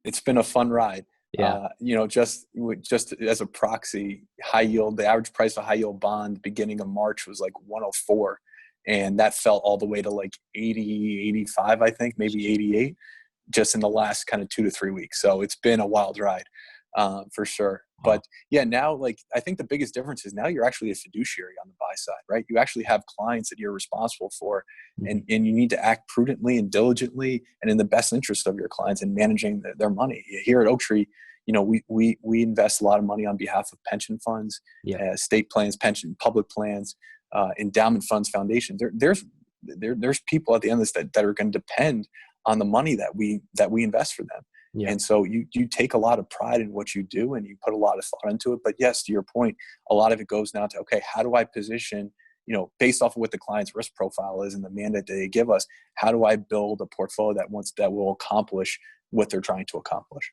It's been a fun ride. Yeah. Just as a proxy, high yield, the average price of a high yield bond beginning of March was like 104. And that fell all the way to like 80, 85, I think, maybe 88, just in the last kind of 2 to 3 weeks. So it's been a wild ride, for sure. Wow. But yeah, now, like, I think the biggest difference is now you're actually a fiduciary on the buy side, right? You actually have clients that you're responsible for, Mhm. and you need to act prudently and diligently and in the best interest of your clients and managing their money. Here at Oaktree, we invest a lot of money on behalf of pension funds, Yeah. state plans, pension, public plans, endowment funds, foundations. There's people at the end of this that are going to depend on the money that we invest for them. Yeah. And so you take a lot of pride in what you do and you put a lot of thought into it. But yes, to your point, a lot of it goes down to, okay, how do I position, based off of what the client's risk profile is and the mandate that they give us, how do I build a portfolio that will accomplish what they're trying to accomplish?